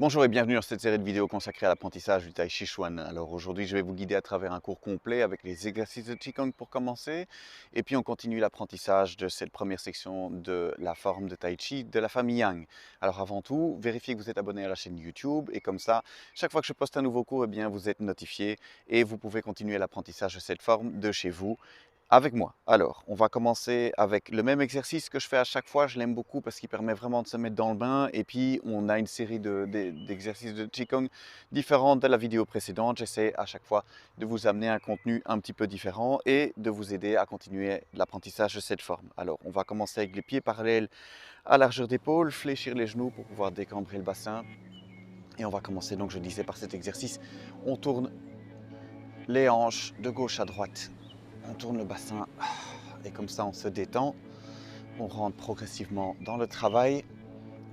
Bonjour et bienvenue dans cette série de vidéos consacrée à l'apprentissage du Tai Chi Chuan. Alors aujourd'hui, je vais vous guider à travers un cours complet avec les exercices de Qigong pour commencer. Et puis on continue l'apprentissage de cette première section de la forme de Tai Chi de la famille Yang. Alors avant tout, vérifiez que vous êtes abonné à la chaîne YouTube et comme ça, chaque fois que je poste un nouveau cours, eh bien, vous êtes notifié et vous pouvez continuer l'apprentissage de cette forme de chez vous avec moi. Alors, on va commencer avec le même exercice que je fais à chaque fois. Je l'aime beaucoup parce qu'il permet vraiment de se mettre dans le bain. Et puis, on a une série d'exercices de Qigong différents de la vidéo précédente. J'essaie à chaque fois de vous amener un contenu un petit peu différent et de vous aider à continuer l'apprentissage de cette forme. Alors, on va commencer avec les pieds parallèles à largeur d'épaule, fléchir les genoux pour pouvoir décambrer le bassin. Et on va commencer, donc je disais, par cet exercice. On tourne les hanches de gauche à droite. On tourne le bassin et comme ça on se détend. On rentre progressivement dans le travail.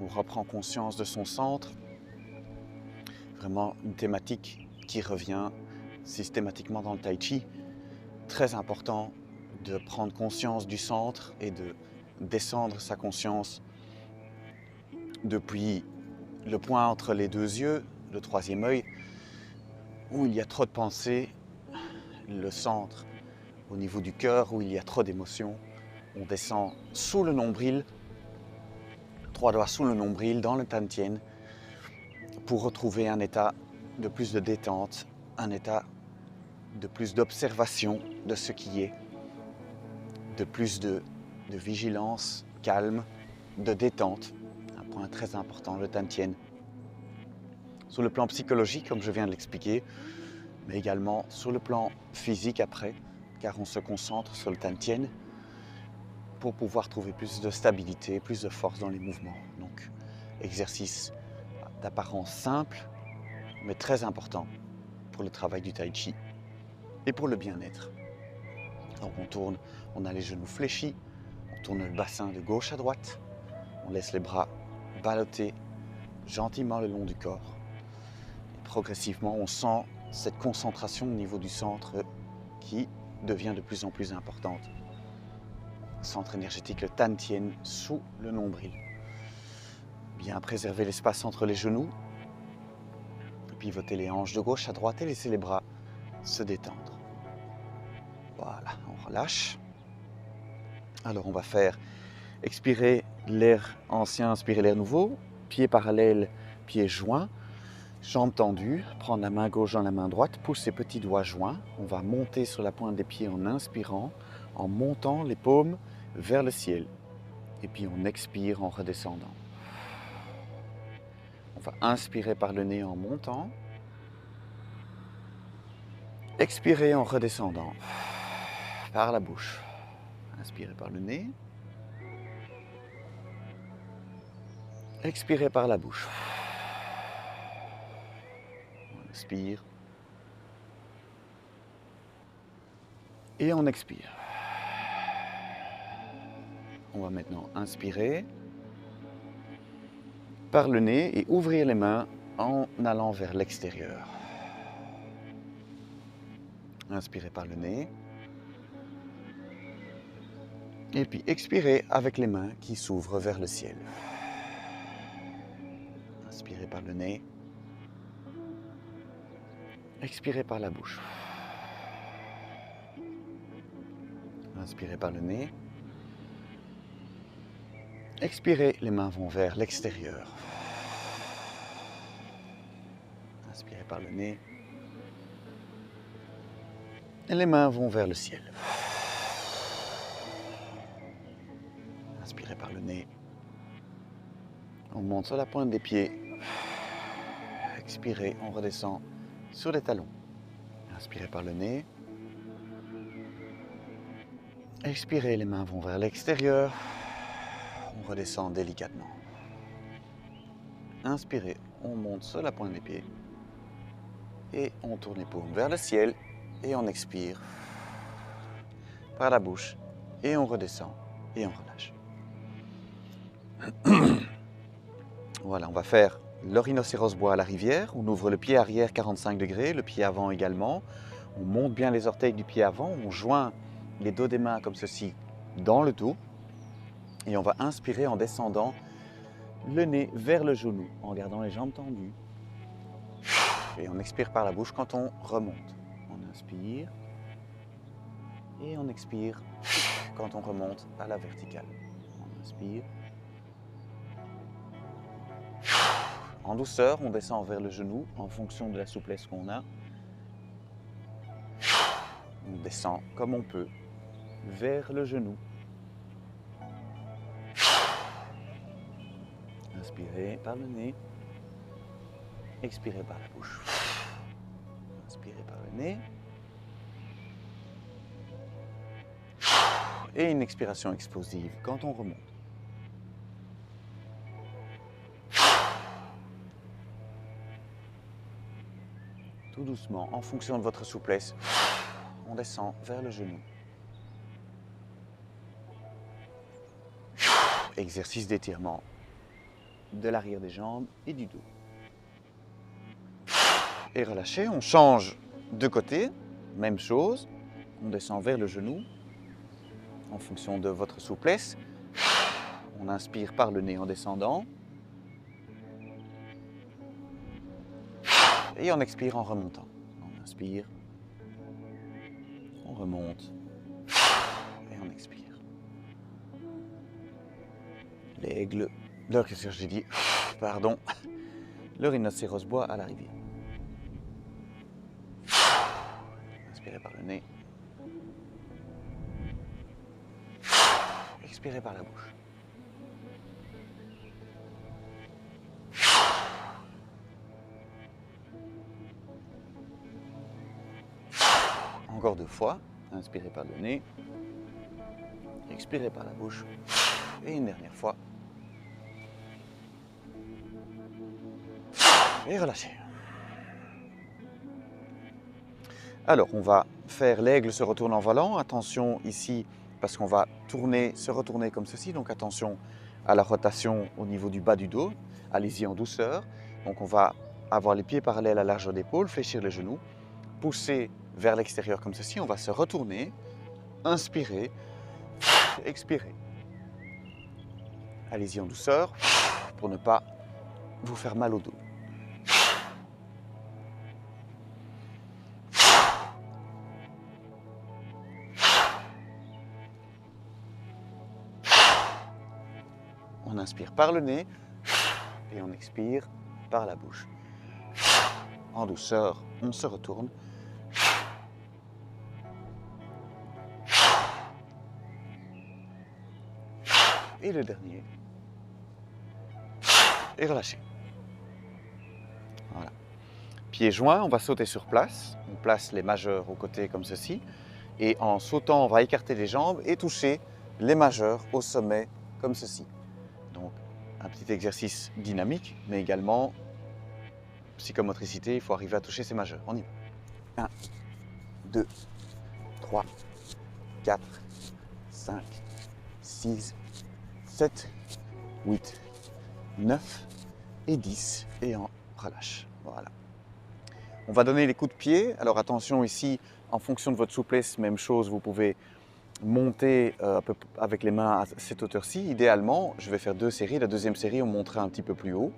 On reprend conscience de son centre. Vraiment une thématique qui revient systématiquement dans le Tai Chi. Très important de prendre conscience du centre et de descendre sa conscience depuis le point entre les deux yeux, le troisième œil, où il y a trop de pensées, le centre au niveau du cœur, où il y a trop d'émotions. On descend sous le nombril, 3 doigts sous le nombril, dans le Tantien, pour retrouver un état de plus de détente, un état de plus d'observation de ce qui est, de plus de vigilance, calme, de détente. Un point très important, le Tantien. Sur le plan psychologique, comme je viens de l'expliquer, mais également sur le plan physique après, car on se concentre sur le Tantien pour pouvoir trouver plus de stabilité, plus de force dans les mouvements. Donc, exercice d'apparence simple, mais très important pour le travail du Tai Chi et pour le bien-être. Donc on tourne, on a les genoux fléchis, on tourne le bassin de gauche à droite, on laisse les bras balloter gentiment le long du corps. Et progressivement, on sent cette concentration au niveau du centre qui devient de plus en plus importante. Centre énergétique, le Tantien, sous le nombril. Bien préserver l'espace entre les genoux, pivoter les hanches de gauche à droite et laisser les bras se détendre. Voilà, on relâche. Alors on va faire expirer l'air ancien, inspirer l'air nouveau, pieds parallèles, pieds joints, jambes tendues, prendre la main gauche dans la main droite, pousse ses petits doigts joints. On va monter sur la pointe des pieds en inspirant, en montant les paumes vers le ciel. Et puis on expire en redescendant. On va inspirer par le nez en montant, expirer en redescendant par la bouche. Inspirez par le nez. Expirez par la bouche. On inspire. Et on expire. On va maintenant inspirer par le nez et ouvrir les mains en allant vers l'extérieur. Inspirez par le nez. Et puis expirez avec les mains qui s'ouvrent vers le ciel. Inspirez par le nez. Expirez par la bouche. Inspirez par le nez. Expirez, les mains vont vers l'extérieur. Inspirez par le nez. Et les mains vont vers le ciel. Inspirez par le nez. On monte sur la pointe des pieds. Expirez, on redescend sur les talons. Inspirez par le nez. Expirez, les mains vont vers l'extérieur. On redescend délicatement. Inspirez, on monte sur la pointe des pieds. Et on tourne les paumes vers le ciel. Et on expire par la bouche. Et on redescend. Et on relâche. Voilà, on va faire le rhinocéros bois à la rivière. On ouvre le pied arrière 45 degrés, le pied avant également. On monte bien les orteils du pied avant. On joint les dos des mains comme ceci dans le dos. Et on va inspirer en descendant le nez vers le genou en gardant les jambes tendues. Et on expire par la bouche quand on remonte. On inspire et on expire quand on remonte à la verticale. On inspire. En douceur, on descend vers le genou en fonction de la souplesse qu'on a. On descend comme on peut vers le genou. Inspirez par le nez. Expirez par la bouche. Inspirez par le nez. Et une expiration explosive quand on remonte. Tout doucement, en fonction de votre souplesse, on descend vers le genou. Exercice d'étirement de l'arrière des jambes et du dos. Et relâchez, on change de côté, même chose, on descend vers le genou en fonction de votre souplesse. On inspire par le nez en descendant et on expire en remontant. On inspire, on remonte et on expire. L'aigle, qu'est-ce que j'ai dit? Pardon, le rhinocéros boit à la rivière. Inspirez par le nez. Expirez par la bouche. Encore 2 fois. Inspirez par le nez. Expirez par la bouche. Et une dernière fois. Et relâchez. Alors, on va faire l'aigle se retourne en volant. Attention ici, parce qu'on va se retourner comme ceci. Donc attention à la rotation au niveau du bas du dos. Allez-y en douceur. Donc on va avoir les pieds parallèles à la largeur d'épaule, fléchir les genoux, pousser vers l'extérieur comme ceci. On va se retourner, inspirer, expirer. Allez-y en douceur pour ne pas vous faire mal au dos. On inspire par le nez et on expire par la bouche. En douceur, on se retourne. Et le dernier. Et relâchez. Voilà. Pieds joints, on va sauter sur place. On place les majeurs aux côtés comme ceci. Et en sautant, on va écarter les jambes et toucher les majeurs au sommet comme ceci. Donc, un petit exercice dynamique, mais également psychomotricité. Il faut arriver à toucher ces majeurs. On y va. 1, 2, 3, 4, 5, 6, 7, 8, 9 et 10. Et on relâche. Voilà. On va donner les coups de pied. Alors attention ici, en fonction de votre souplesse, même chose, vous pouvez monter avec les mains à cette hauteur-ci. Idéalement, je vais faire 2 séries. La deuxième série, on montera un petit peu plus haut.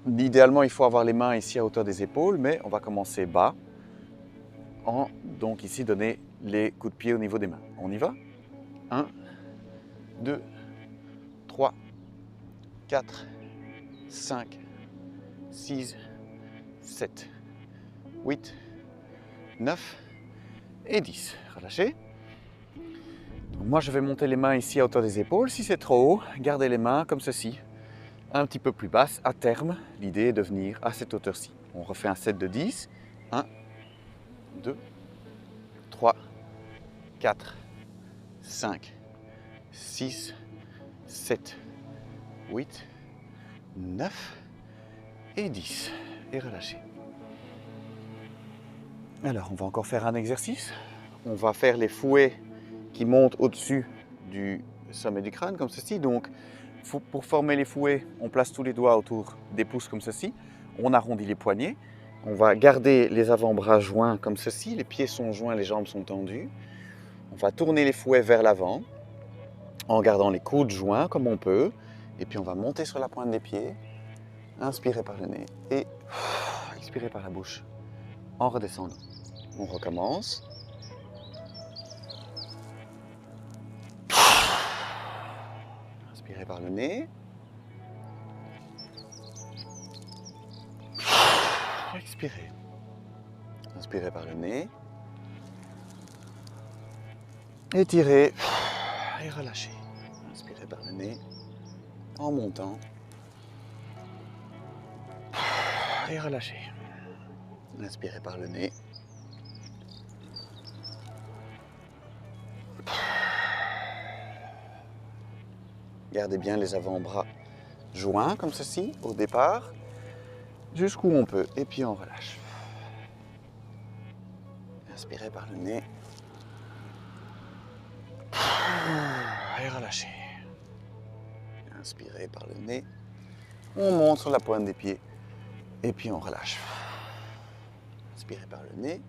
Idéalement, il faut avoir les mains ici à hauteur des épaules, mais on va commencer bas. Donc ici, donner les coups de pied au niveau des mains. On y va? 1, 2, 3, 4, 5, 6, 7, 8, 9 et 10. Relâchez. Donc moi, je vais monter les mains ici à hauteur des épaules. Si c'est trop haut, gardez les mains comme ceci, un petit peu plus basses. À terme, l'idée est de venir à cette hauteur-ci. On refait un set de 10. 1, 2, 3, 4, 5, 6, 7, 8, 9 et 10. Et relâchez. Alors, on va encore faire un exercice. On va faire les fouets qui montent au-dessus du sommet du crâne, comme ceci. Donc, pour former les fouets, on place tous les doigts autour des pouces, comme ceci. On arrondit les poignets. On va garder les avant-bras joints, comme ceci. Les pieds sont joints, les jambes sont tendues. On va tourner les fouets vers l'avant, en gardant les coudes joints, comme on peut. Et puis on va monter sur la pointe des pieds, inspirer par le nez et expirer par la bouche en redescendant. On recommence. Inspirez par le nez. Expirez. Inspirez par le nez. Étirez et relâchez. Inspirez par le nez en montant et relâchez. Inspirez par le nez. Gardez bien les avant-bras joints comme ceci au départ, jusqu'où on peut, et puis on relâche. Inspirez par le nez. Et relâchez. Inspirez par le nez. On monte sur la pointe des pieds, et puis on relâche. Inspirez par le nez.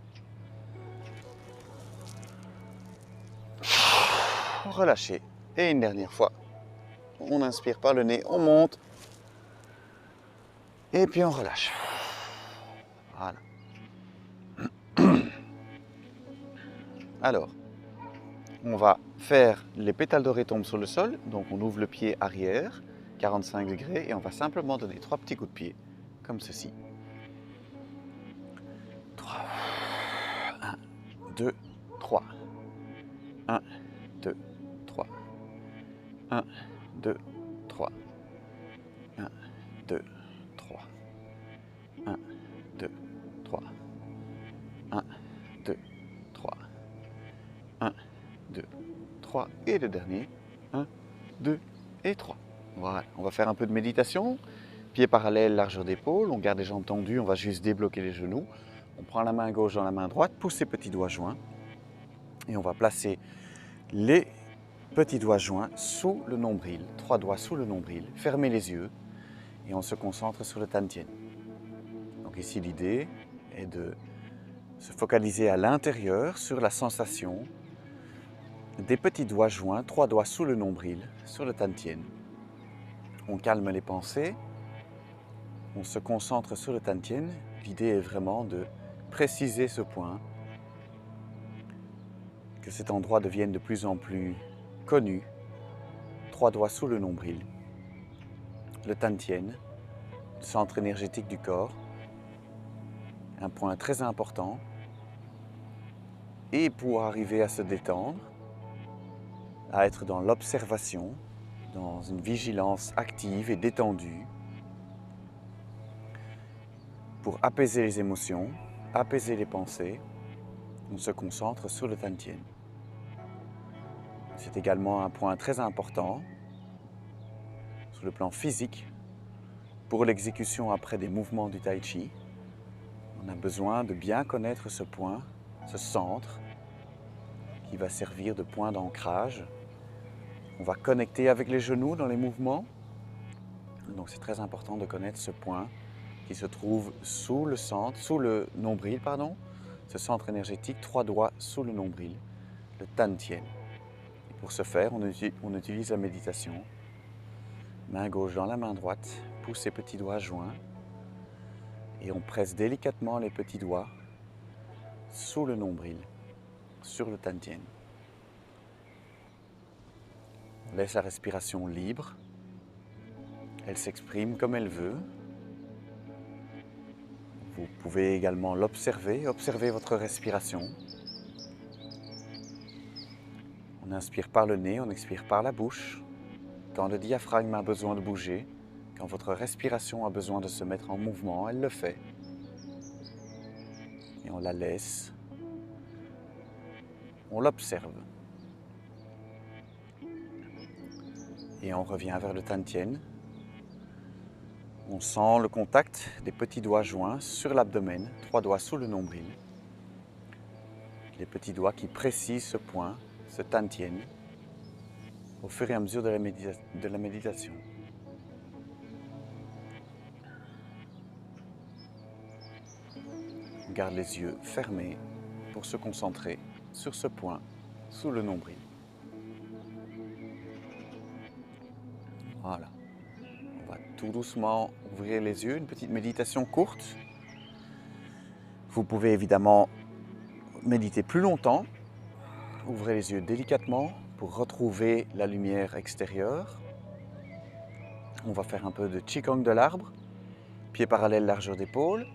Relâchez. Et une dernière fois. On inspire par le nez, on monte. Et puis on relâche. Voilà. Alors, on va faire les pétales dorés tombent sur le sol. Donc on ouvre le pied arrière, 45 degrés, et on va simplement donner 3 petits coups de pied, comme ceci. 3. 1, 2, 3. 1, 2, 3. 1, 2, 3. 1, 2, 3. 1, 2, 3. 1, 2, 3. 1, 2, 3. Et le dernier. 1, 2 et 3. Voilà. On va faire un peu de méditation. Pieds parallèles, largeur d'épaule. On garde les jambes tendues. On va juste débloquer les genoux. On prend la main gauche dans la main droite. Pousse ses petits doigts joints. Et on va placer les petits doigts joints sous le nombril. 3 doigts sous le nombril. Fermez les yeux. Et on se concentre sur le Tantien. Donc ici, l'idée est de se focaliser à l'intérieur sur la sensation des petits doigts joints, 3 doigts sous le nombril, sur le Tantien. On calme les pensées, on se concentre sur le Tantien. L'idée est vraiment de préciser ce point, que cet endroit devienne de plus en plus connu. 3 doigts sous le nombril, le Tantien, le centre énergétique du corps, un point très important. Et pour arriver à se détendre, à être dans l'observation, dans une vigilance active et détendue, pour apaiser les émotions, apaiser les pensées, on se concentre sur le Tantien. C'est également un point très important sur le plan physique pour l'exécution après des mouvements du Tai Chi. On a besoin de bien connaître ce point, ce centre, qui va servir de point d'ancrage. On va connecter avec les genoux dans les mouvements. Donc c'est très important de connaître ce point qui se trouve sous le centre, sous le nombril, pardon. Ce centre énergétique, 3 doigts sous le nombril, le Tantien. Et pour ce faire, on utilise la méditation. Main gauche dans la main droite, pousse ses petits doigts joints et on presse délicatement les petits doigts sous le nombril, sur le Tantien. On laisse la respiration libre. Elle s'exprime comme elle veut. Vous pouvez également l'observer, observer votre respiration. On inspire par le nez, on expire par la bouche. Quand le diaphragme a besoin de bouger, quand votre respiration a besoin de se mettre en mouvement, elle le fait. Et on la laisse. On l'observe. Et on revient vers le Tantien. On sent le contact des petits doigts joints sur l'abdomen, 3 doigts sous le nombril. Les petits doigts qui précisent ce point, ce Tantien, au fur et à mesure de la méditation. On garde les yeux fermés pour se concentrer sur ce point sous le nombril. Voilà. tout doucement ouvrir les yeux, une petite méditation courte. Vous pouvez évidemment méditer plus longtemps. Ouvrez les yeux délicatement pour retrouver la lumière extérieure. On va faire un peu de Qigong de l'arbre, pieds parallèles, largeur d'épaule.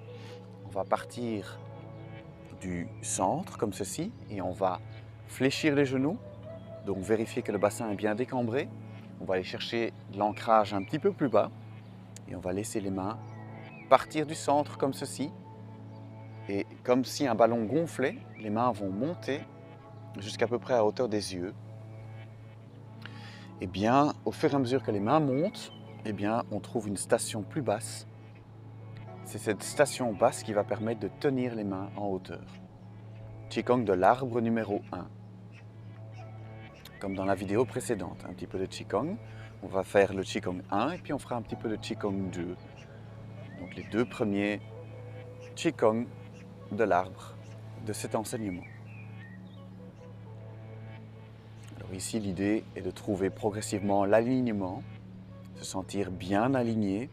On va partir du centre comme ceci et on va fléchir les genoux. Donc vérifier que le bassin est bien décambré. On va aller chercher de l'ancrage un petit peu plus bas et on va laisser les mains partir du centre comme ceci. Et comme si un ballon gonflait, les mains vont monter jusqu'à peu près à hauteur des yeux. Et bien, au fur et à mesure que les mains montent, eh bien, on trouve une station plus basse. C'est cette station basse qui va permettre de tenir les mains en hauteur. Qigong de l'arbre numéro 1. Comme dans la vidéo précédente, un petit peu de Qigong. On va faire le Qigong 1 et puis on fera un petit peu de Qigong 2. Donc les deux premiers Qigong de l'arbre de cet enseignement. Alors ici, l'idée est de trouver progressivement l'alignement, se sentir bien aligné.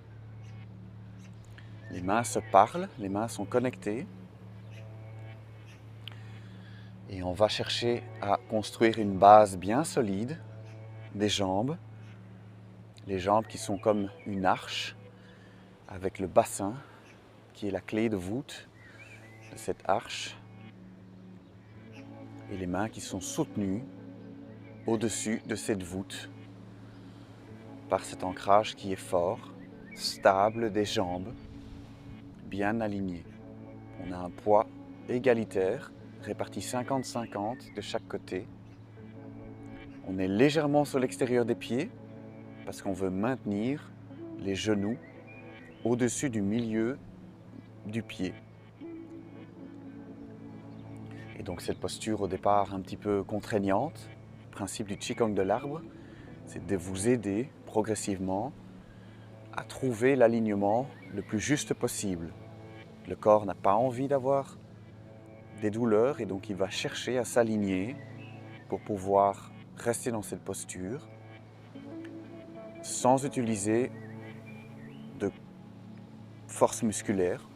Les mains se parlent, les mains sont connectées. Et on va chercher à construire une base bien solide des jambes. Les jambes qui sont comme une arche avec le bassin qui est la clé de voûte de cette arche. Et les mains qui sont soutenues au-dessus de cette voûte par cet ancrage qui est fort, stable des jambes, bien aligné. On a un poids égalitaire, réparti 50-50 de chaque côté. On est légèrement sur l'extérieur des pieds parce qu'on veut maintenir les genoux au-dessus du milieu du pied. Et donc cette posture au départ un petit peu contraignante, le principe du Qigong de l'arbre, c'est de vous aider progressivement à trouver l'alignement le plus juste possible. Le corps n'a pas envie d'avoir des douleurs et donc il va chercher à s'aligner pour pouvoir rester dans cette posture sans utiliser de force musculaire.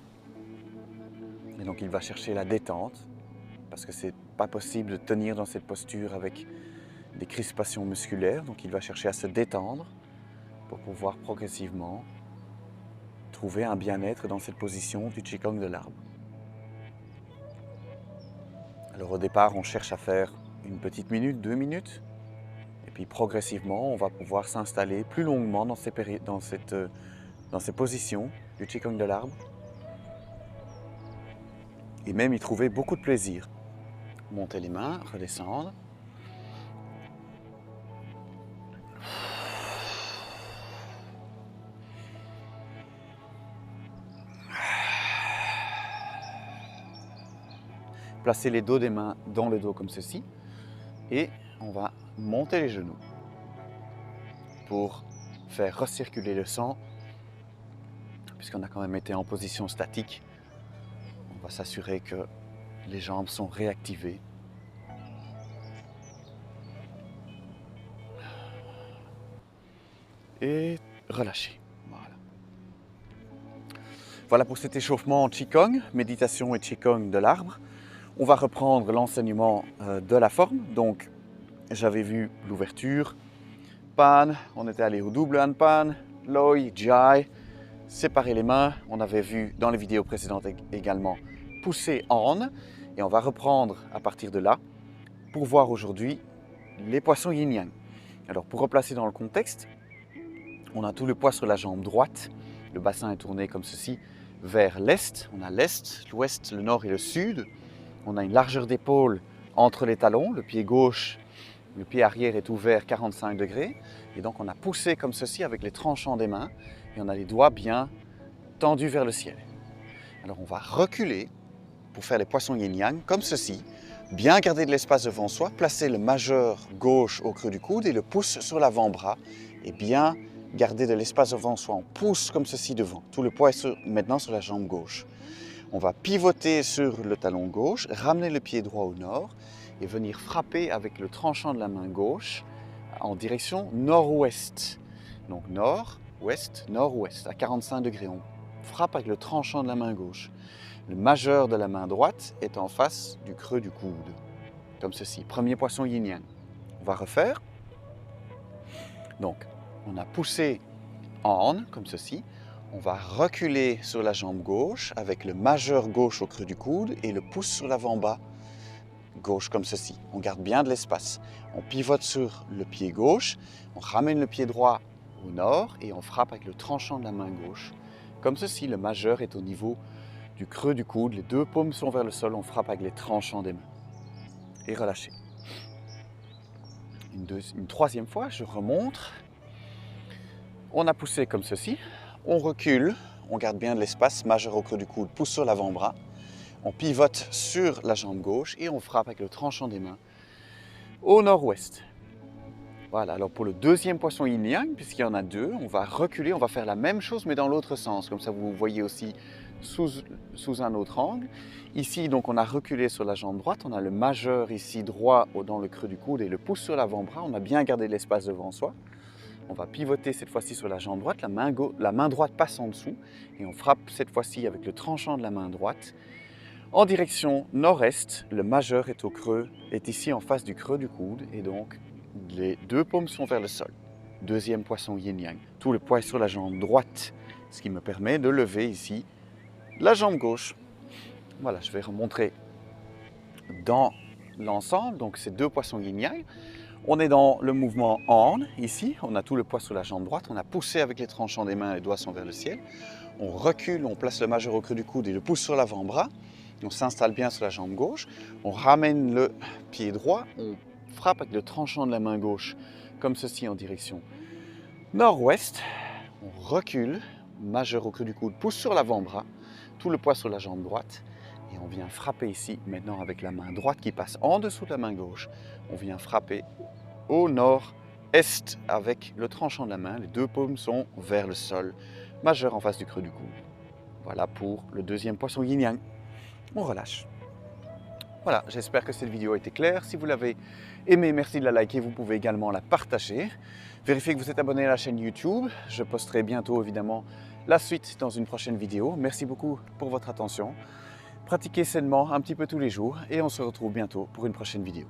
Et donc il va chercher la détente parce que c'est pas possible de tenir dans cette posture avec des crispations musculaires. Donc il va chercher à se détendre pour pouvoir progressivement trouver un bien-être dans cette position du Qigong de l'arbre. Alors au départ, on cherche à faire une petite minute, 2 minutes. Et puis progressivement, on va pouvoir s'installer plus longuement dans ces positions du Qigong de l'arbre. Et même y trouver beaucoup de plaisir. Monter les mains, redescendre. Placer les dos des mains dans le dos comme ceci. Et on va monter les genoux pour faire recirculer le sang. Puisqu'on a quand même été en position statique, on va s'assurer que les jambes sont réactivées. Et relâcher. Voilà pour cet échauffement en Qigong, méditation et Qigong de l'arbre. On va reprendre l'enseignement de la forme. Donc, j'avais vu l'ouverture, Pan, on était allé au double Han Pan, Loi, Jai, séparer les mains. On avait vu dans les vidéos précédentes également pousser en. Et on va reprendre à partir de là pour voir aujourd'hui les poissons yin-yang. Alors, pour replacer dans le contexte, on a tout le poids sur la jambe droite. Le bassin est tourné comme ceci vers l'est. On a l'est, l'ouest, le nord et le sud. On a une largeur d'épaule entre les talons. Le pied gauche, le pied arrière est ouvert 45 degrés. Et donc on a poussé comme ceci avec les tranchants des mains. Et on a les doigts bien tendus vers le ciel. Alors on va reculer pour faire les poissons yin-yang comme ceci. Bien garder de l'espace devant soi. Placer le majeur gauche au creux du coude et le pouce sur l'avant-bras. Et bien garder de l'espace devant soi. On pousse comme ceci devant. Tout le poids est maintenant sur la jambe gauche. On va pivoter sur le talon gauche, ramener le pied droit au nord et venir frapper avec le tranchant de la main gauche en direction nord-ouest. Donc nord, ouest, nord-ouest, à 45 degrés. On frappe avec le tranchant de la main gauche. Le majeur de la main droite est en face du creux du coude, comme ceci. Premier poisson yin-yang. On va refaire. Donc, on a poussé en, comme ceci. On va reculer sur la jambe gauche avec le majeur gauche au creux du coude et le pouce sur l'avant-bas gauche comme ceci. On garde bien de l'espace. On pivote sur le pied gauche, on ramène le pied droit au nord et on frappe avec le tranchant de la main gauche. Comme ceci, le majeur est au niveau du creux du coude, les deux paumes sont vers le sol, on frappe avec les tranchants des mains. Et relâchez. Une troisième fois, je remonte. On a poussé comme ceci, on recule, on garde bien de l'espace, majeur au creux du coude, pouce sur l'avant-bras. On pivote sur la jambe gauche et on frappe avec le tranchant des mains au nord-ouest. Voilà, alors pour le deuxième poisson yin-yang, puisqu'il y en a deux, on va reculer, on va faire la même chose mais dans l'autre sens. Comme ça, vous voyez aussi sous un autre angle. Ici, donc, on a reculé sur la jambe droite, on a le majeur ici droit dans le creux du coude et le pouce sur l'avant-bras. On a bien gardé l'espace devant soi. On va pivoter cette fois-ci sur la jambe droite, la main droite passe en dessous et on frappe cette fois-ci avec le tranchant de la main droite. En direction nord-est, le majeur est au creux, est ici en face du creux du coude et donc les deux paumes sont vers le sol. Deuxième poisson yin-yang. Tout le poids est sur la jambe droite, ce qui me permet de lever ici la jambe gauche. Voilà, je vais remontrer dans l'ensemble, donc ces deux poissons yin-yang. On est dans le mouvement en, ici, on a tout le poids sur la jambe droite, on a poussé avec les tranchants des mains, les doigts sont vers le ciel. On recule, on place le majeur au creux du coude et le pouce sur l'avant-bras. On s'installe bien sur la jambe gauche, on ramène le pied droit, on frappe avec le tranchant de la main gauche, comme ceci en direction nord-ouest. On recule, majeur au creux du coude, pouce sur l'avant-bras, tout le poids sur la jambe droite. Et on vient frapper ici, maintenant avec la main droite qui passe en dessous de la main gauche. On vient frapper au nord-est avec le tranchant de la main. Les deux paumes sont vers le sol, majeur en face du creux du coude. Voilà pour le deuxième poisson yin-yang. On relâche. Voilà, j'espère que cette vidéo a été claire. Si vous l'avez aimée, merci de la liker. Vous pouvez également la partager. Vérifiez que vous êtes abonné à la chaîne YouTube. Je posterai bientôt évidemment la suite dans une prochaine vidéo. Merci beaucoup pour votre attention. Pratiquez sainement un petit peu tous les jours et on se retrouve bientôt pour une prochaine vidéo.